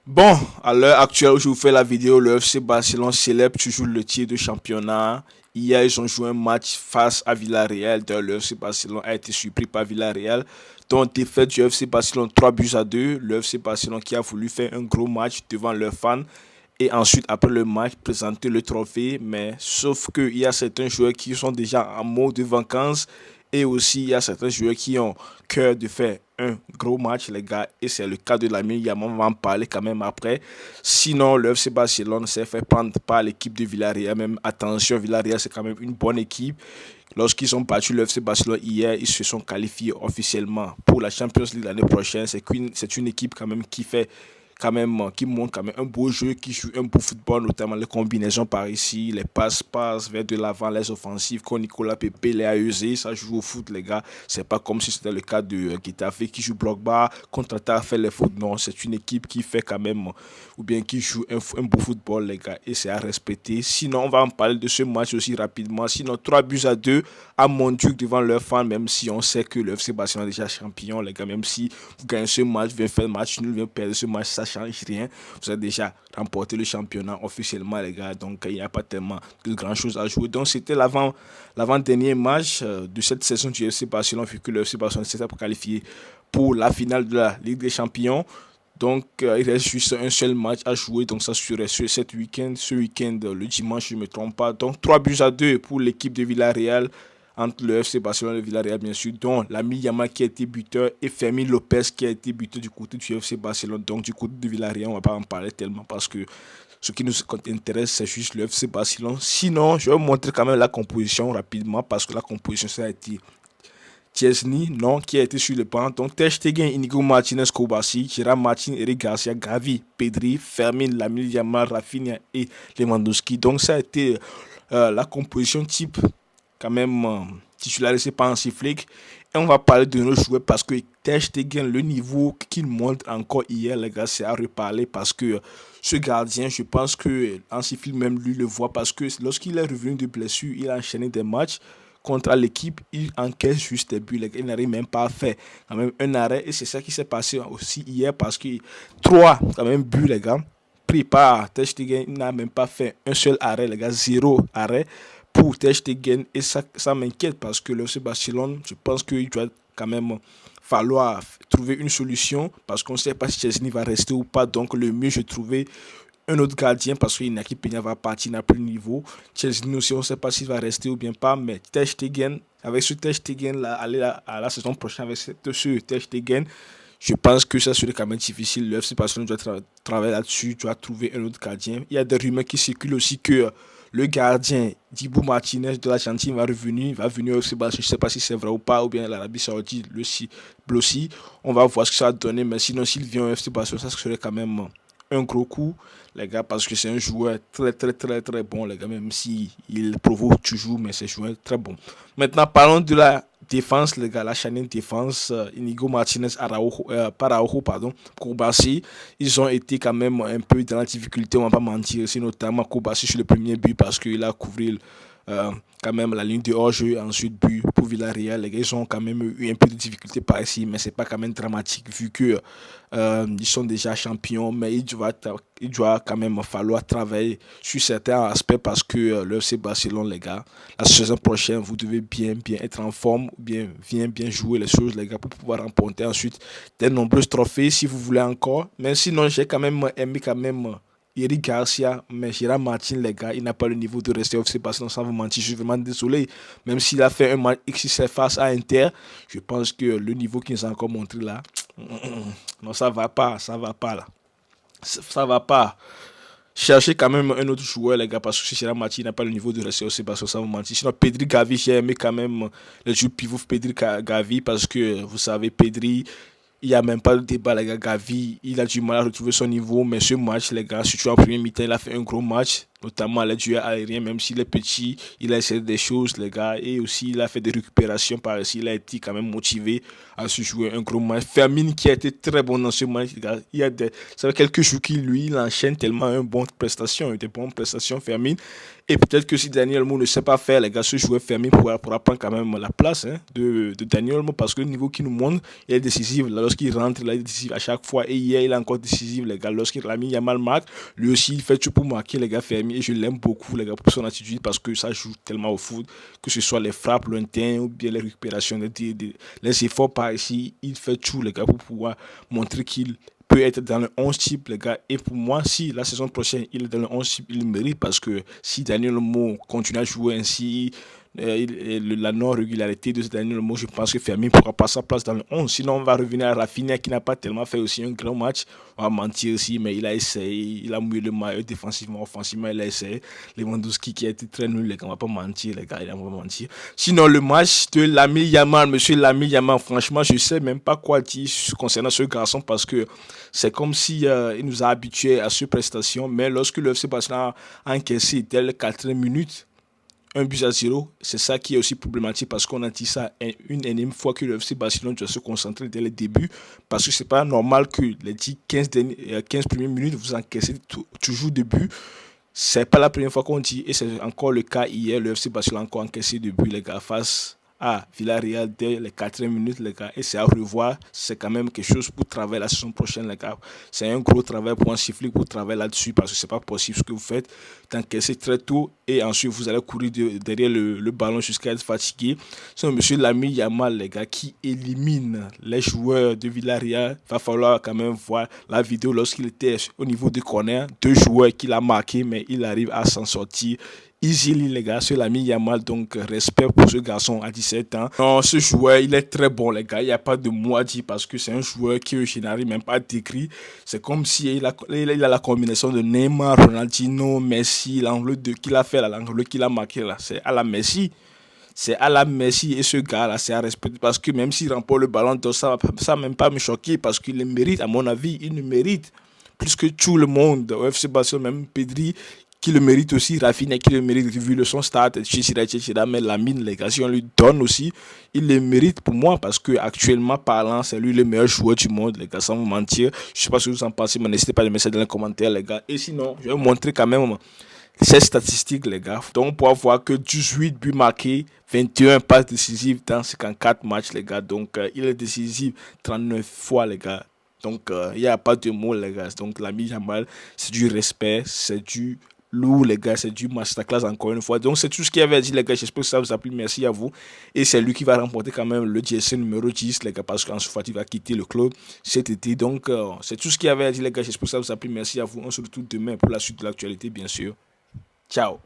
Bon, à l'heure actuelle où je vous fais la vidéo, le FC Barcelone célèbre toujours le titre de championnat. Hier, ils ont joué un match face à Villarreal. D'ailleurs, le FC Barcelone a été surpris par Villarreal. Donc, défaite du FC Barcelone 3 buts à 2. Le FC Barcelone qui a voulu faire un gros match devant leurs fans. Et ensuite, après le match, présenter le trophée. Mais sauf qu'il y a certains joueurs qui sont déjà en mode de vacances. Et aussi, il y a certains joueurs qui ont cœur de faire un gros match, les gars. Et c'est le cas de Lamine Yamal. On va en parler quand même après. Sinon, le FC Barcelone s'est fait prendre par l'équipe de Villarreal. Même attention, Villarreal, c'est quand même une bonne équipe. Lorsqu'ils ont battu le FC Barcelone hier, ils se sont qualifiés officiellement pour la Champions League l'année prochaine. C'est une équipe quand même qui fait quand même, qui montre quand même un beau jeu, qui joue un beau football, notamment les combinaisons par ici, les passes vers de l'avant, les offensives, quand Nicolas Pepe les a usées, ça joue au foot, les gars. C'est pas comme si c'était le cas de Getafe qui joue bloc bas, contre-attaque, fait les foot. Non, c'est une équipe qui fait quand même, ou bien qui joue un beau football, les gars, et c'est à respecter. Sinon, on va en parler de ce match aussi rapidement. Sinon, 3 buts à 2 à Montjuic devant leurs fans, même si on sait que le FC Barcelone est déjà champion, les gars, même si vous gagnez ce match, vous faire le match nul, vous perdre ce match, ça change rien. Vous avez déjà remporté le championnat officiellement, les gars. Donc, il n'y a pas tellement de grand chose à jouer. Donc, c'était l'avant-dernier match de cette saison du FC Barcelone, vu que le FC Barcelone s'était qualifié pour la finale de la Ligue des Champions. Donc, il reste juste un seul match à jouer. Donc, ça serait sur ce week-end, le dimanche, je ne me trompe pas. Donc, 3 buts à 2 pour l'équipe de Villarreal entre le FC Barcelone et le Villarreal, bien sûr, dont l'ami Yamal qui a été buteur et Fermin Lopez qui a été buteur du côté du FC Barcelone. Donc, du côté du Villarreal, on ne va pas en parler tellement parce que ce qui nous intéresse, c'est juste le FC Barcelone. Sinon, je vais vous montrer quand même la composition rapidement parce que la composition, ça a été Chesney, non, qui a été sur le banc. Donc, Ter Stegen, Inigo Martinez, Kobashi, Gerard Martin, Eric Garcia, Gavi, Pedri, Fermin, Lamine Yamal, Rafinha et Lewandowski. Donc, ça a été la composition type quand même titularisé par Hansi Flick. Et on va parler de nos joueurs parce que Ter Stegen, le niveau qu'il montre encore hier, les gars, c'est à reparler parce que ce gardien, je pense que Hansi Flick même lui le voit parce que lorsqu'il est revenu de blessure, il a enchaîné des matchs contre l'équipe, il encaisse juste des buts, les gars, il n'arrive même pas à faire quand même un arrêt et c'est ça qui s'est passé aussi hier parce que trois quand même buts, les gars, pris par Ter Stegen, il n'a même pas fait un seul arrêt, les gars, zéro arrêt pour Ter Stegen et ça m'inquiète parce que le FC Barcelone, je pense qu'il doit quand même falloir trouver une solution parce qu'on ne sait pas si Chesney va rester ou pas. Donc le mieux, je trouvais un autre gardien parce que Inaki Peña va partir, n'a plus de niveau. Chesney aussi, on ne sait pas s'il va rester ou bien pas, mais Ter Stegen, avec ce Ter Stegen là, aller à la saison prochaine avec ce Ter Stegen, je pense que ça serait quand même difficile. Le FC Barcelone doit travailler là-dessus, doit trouver un autre gardien. Il y a des rumeurs qui circulent aussi que le gardien Dibou Martinez de l'Argentine va venir au FC Barcelone. Je ne sais pas si c'est vrai ou pas, ou bien l'Arabie Saoudite le aussi. On va voir ce que ça va donner, mais sinon, s'il vient au FC Barcelone, ça serait quand même un gros coup, les gars, parce que c'est un joueur très bon, les gars, même si il provoque toujours, mais c'est un joueur très bon. Maintenant, parlons de la défense, les gars, la chaîne de défense, Inigo Martinez, Araujo, pardon, Kourbassi, ils ont été quand même un peu dans la difficulté, on va pas mentir, c'est notamment Kourbassi sur le premier but parce qu'il a couvert euh, quand même la ligne de hors-jeu, ensuite but pour Villarreal, les gars, ils ont quand même eu un peu de difficulté par ici, mais c'est pas quand même dramatique vu que ils sont déjà champions, mais il doit quand même falloir travailler sur certains aspects parce que le FC Barcelone, les gars, la saison prochaine, vous devez bien être en forme, bien jouer les choses, les gars, pour pouvoir remporter ensuite des nombreux trophées si vous voulez encore. Mais sinon, j'ai quand même aimé quand même Eric Garcia, mais Gérard Martin, les gars, il n'a pas le niveau de rester au FC Barcelone sans vous mentir. Je suis vraiment désolé. Même s'il a fait un match XXL face à Inter, je pense que le niveau qu'il nous a encore montré là, non, ça va pas là. Ça va pas. Cherchez quand même un autre joueur, les gars, parce que si Gérard Martin n'a pas le niveau de rester au FC Barcelone sans vous mentir. Sinon, Pedri Gavi, j'ai aimé quand même le jeu pivot Pedri Gavi parce que vous savez, Pedri il n'y a même pas de débat, les gars. Gavi, il a du mal à retrouver son niveau, mais ce match, les gars, surtout en premier mi-temps, il a fait un gros match. notamment les duels aériens, même s'il est petit, il a essayé des choses, les gars, et aussi il a fait des récupérations par ici, il a été quand même motivé à se jouer un gros match. Fermine qui a été très bon dans ce match, les gars, ça fait quelques jours qu'il lui, il enchaîne tellement une bonne prestation, des bonnes prestations, Fermine, et peut-être que si Daniel Mo ne sait pas faire, les gars, ce joueur Fermine pourra prendre quand même la place hein, de Daniel Mo, parce que le niveau qu'il nous montre, il est décisif, lorsqu'il rentre, il est décisif à chaque fois, et hier, il est encore décisif, les gars, lorsqu'il a mis Yamal marque, lui aussi, il fait tout pour marquer, les gars, Fermi. Et je l'aime beaucoup, les gars, pour son attitude, parce que ça joue tellement au foot, que ce soit les frappes lointaines ou bien les récupérations, les efforts par ici, il fait tout, les gars, pour pouvoir montrer qu'il peut être dans le 11 type, les gars. Et pour moi, si la saison prochaine, il est dans le 11 type, il le mérite, parce que si Daniel Mo continue à jouer ainsi, la non-régularité de ce dernier mot, je pense que Fermin ne pourra pas sa place dans le 11. Sinon, on va revenir à Rafinha qui n'a pas tellement fait aussi un grand match. On va mentir aussi, mais il a essayé. Il a mouillé le maillot défensivement, offensivement, il a essayé. Lewandowski qui a été très nul, les gars, on va pas mentir, les gars, il va pas mentir. Sinon, le match de Lamine Yamal, monsieur Lamine Yamal, franchement, je sais même pas quoi dire concernant ce garçon parce que c'est comme si il nous a habitués à ces prestations, mais lorsque le FC Barcelone a encaissé dès les 4 minutes, un but à zéro, c'est ça qui est aussi problématique parce qu'on a dit ça une énième fois que le FC Barcelone doit se concentrer dès le début parce que c'est pas normal que les 15 premières minutes vous encaissez toujours des buts. C'est pas la première fois qu'on dit et c'est encore le cas hier, le FC Barcelone a encore encaissé des buts les gars face à Villarreal dès les 4 minutes les gars et c'est à revoir, c'est quand même quelque chose pour travailler la saison prochaine les gars. C'est un gros travail pour un sifflet pour travailler là-dessus parce que c'est pas possible ce que vous faites d'encaisser très tôt et ensuite vous allez courir derrière le ballon jusqu'à être fatigué. C'est monsieur Lamine Yamal les gars qui élimine les joueurs de Villarreal. Va falloir quand même voir la vidéo lorsqu'il était au niveau de corner, 2 joueurs qu'il a marqué mais il arrive à s'en sortir easily les gars, c'est l'ami Yamal, donc respect pour ce garçon à 17 ans. Non, ce joueur, il est très bon les gars, il n'y a pas de mot à dire parce que c'est un joueur que je n'arrive même pas à décrire. C'est comme si il a la combinaison de Neymar, Ronaldinho, Messi, l'angle qu'il a fait là, l'angle qu'il a marqué là, c'est à la Messi. C'est à la Messi et ce gars-là, c'est à respecter parce que même s'il remporte le ballon d'or, ça ne même pas me choquer parce qu'il le mérite, à mon avis, il le mérite plus que tout le monde. Au FC Barcelone, même Pedri, qui le mérite aussi, Rafinha qui le mérite vu le son stade, mais Lamine, les gars, si on lui donne aussi, il le mérite pour moi parce que actuellement parlant, c'est lui le meilleur joueur du monde, les gars, sans vous mentir. Je sais pas ce que vous en pensez, mais n'hésitez pas à le mettre dans les commentaires, les gars. Et sinon, je vais vous montrer quand même ces statistiques, les gars. Donc, on pourra voir que 18 buts marqués, 21 passes décisives dans 54 matchs, les gars. Donc, il est décisif 39 fois, les gars. Donc, il n'y a pas de mots, les gars. Donc, l'ami Jamal, c'est du respect, c'est du lourd, les gars, c'est du masterclass encore une fois. Donc, c'est tout ce qu'il y avait à dire, les gars. J'espère que ça vous a plu. Merci à vous. Et c'est lui qui va remporter quand même le GSC numéro 10, les gars, parce qu'en Fati va quitter le club cet été. Donc, c'est tout ce qu'il y avait à dire, les gars. J'espère que ça vous a plu. Merci à vous. On se retrouve demain pour la suite de l'actualité, bien sûr. Ciao.